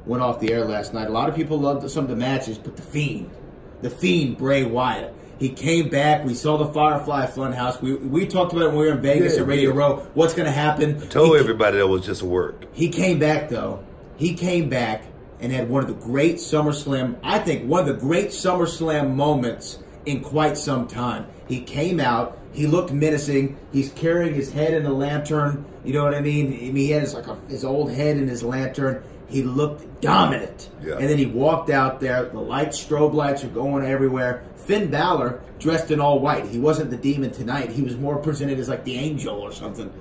went off the air last night. A lot of people loved some of the matches, but the Fiend, Bray Wyatt. He came back. We saw the Firefly Funhouse. We talked about it when we were in Vegas at Radio Row. What's going to happen? I told everybody that was just work. He came back, though. He came back and had one of the great SummerSlam, I think one of the great SummerSlam moments in quite some time. He came out. He looked menacing. He's carrying his head in the lantern. You know what I mean? He has his old head in his lantern. He looked dominant. Yeah. And then he walked out there. The strobe lights are going everywhere. Finn Balor, dressed in all white. He wasn't the demon tonight. He was more presented as like the angel or something.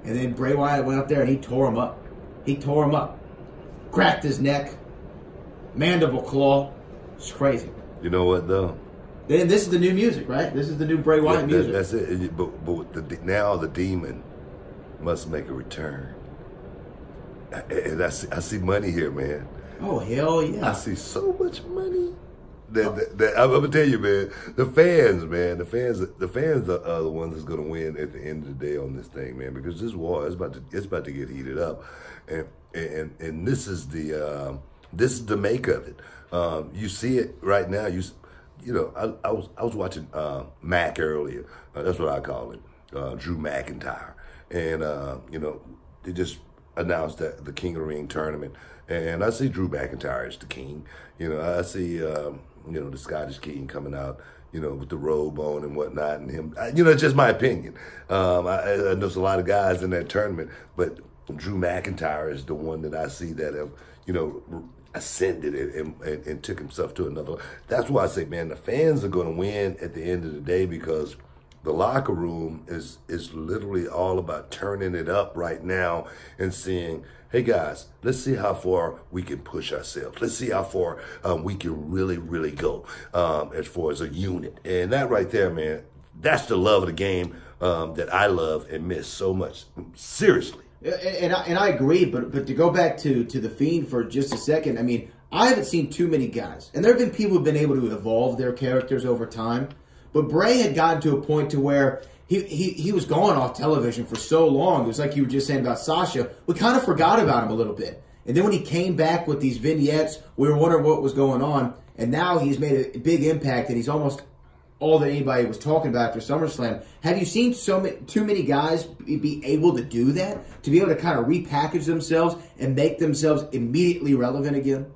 And then Bray Wyatt went up there and he tore him up. He tore him up. Cracked his neck. Mandible claw. It's crazy. You know what, though? Then this is the new music, right? This is the new Bray Wyatt music. That's it. But now the demon must make a return. And I see money here, man. Oh, hell yeah. I see so much money. That I'm gonna tell you, man. The fans are the ones that's gonna win at the end of the day on this thing, man. Because this war is about to get heated up, and this is the make of it. You see it right now. You know, I was watching Mac earlier. That's what I call it, Drew McIntyre, and you know, they just announced that the King of the Ring tournament, and I see Drew McIntyre as the king. You know, I see you know, the Scottish King coming out, you know, with the robe on and whatnot, and him. You know, it's just my opinion. I know there's a lot of guys in that tournament, but Drew McIntyre is the one that I see that have, you know, ascended and took himself to another. That's why I say, man, the fans are going to win at the end of the day, because the locker room is literally all about turning it up right now and seeing, hey guys, let's see how far we can push ourselves. Let's see how far we can really, really go as far as a unit. And that right there, man, that's the love of the game that I love and miss so much. Seriously. And I agree, but to go back to the Fiend for just a second, I mean, I haven't seen too many guys, and there have been people who've been able to evolve their characters over time, but Bray had gotten to a point to where he was gone off television for so long. It was like you were just saying about Sasha. We kind of forgot about him a little bit. And then when he came back with these vignettes, we were wondering what was going on. And now he's made a big impact, and he's almost all that anybody was talking about after SummerSlam. Have you seen too many guys be able to do that? To be able to kind of repackage themselves and make themselves immediately relevant again?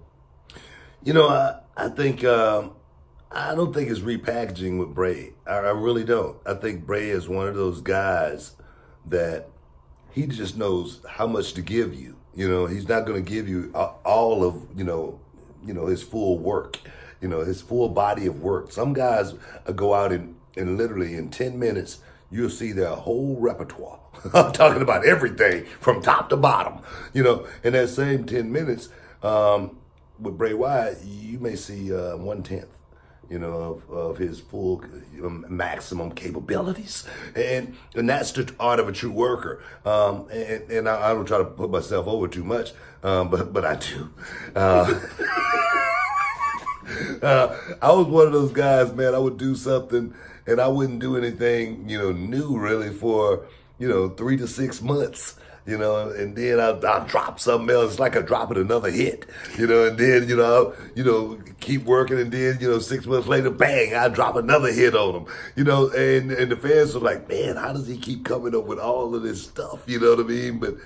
You know, I think... I don't think it's repackaging with Bray. I really don't. I think Bray is one of those guys that he just knows how much to give you. You know, he's not going to give you all of, you know, his full work, you know, his full body of work. Some guys go out and literally in 10 minutes, you'll see their whole repertoire. I'm talking about everything from top to bottom, you know. In that same 10 minutes, with Bray Wyatt, you may see 1/10. You know, of his full maximum capabilities. And that's the art of a true worker. And I don't try to put myself over too much, but I do. I was one of those guys, man, I would do something and I wouldn't do anything, you know, new really for, you know, 3 to 6 months. You know, and then I'll drop something else. It's like I'm dropping another hit, you know, and then, you know, keep working, and then, you know, 6 months later, bang, I drop another hit on him, you know, and the fans were like, man, how does he keep coming up with all of this stuff, you know what I mean? But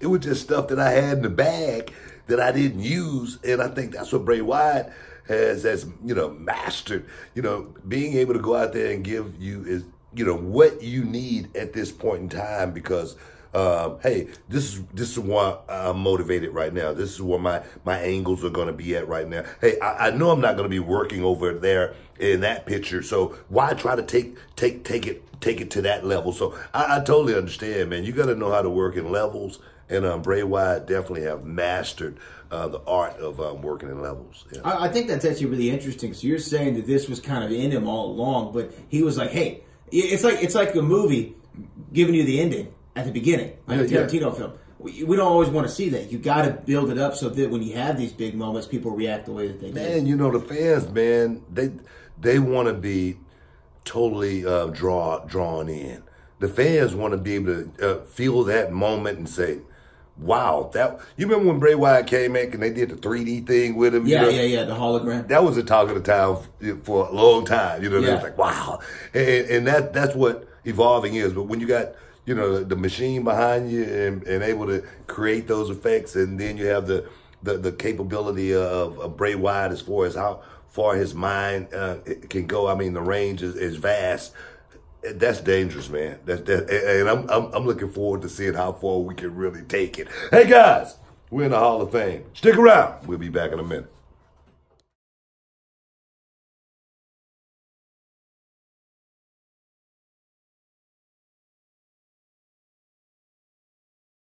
it was just stuff that I had in the bag that I didn't use, and I think that's what Bray Wyatt has, you know, mastered, you know, being able to go out there and give you is, you know, what you need at this point in time, because hey, this is why I'm motivated right now. This is where my angles are going to be at right now. Hey, I know I'm not going to be working over there in that picture, so why try to take it to that level? So I totally understand, man. You got to know how to work in levels, and Bray Wyatt definitely have mastered the art of working in levels. Yeah. I think that's actually really interesting. So you're saying that this was kind of in him all along, but he was like, hey, it's like a movie giving you the ending at the beginning, like a Tarantino film. We don't always want to see that. You got to build it up so that when you have these big moments, people react the way that they do. Man, you know, the fans, man, they want to be totally drawn in. The fans want to be able to feel that moment and say, wow, you remember when Bray Wyatt came in and they did the 3D thing with him? Yeah, the hologram. That was the talk of the town for a long time. They was like, wow, and that's what evolving is. But when you got the machine behind you and able to create those effects, and then you have the capability of Bray Wyatt as far as how far his mind can go. I mean, the range is vast. That's dangerous, man. And I'm looking forward to seeing how far we can really take it. Hey guys, we're in the Hall of Fame. Stick around. We'll be back in a minute.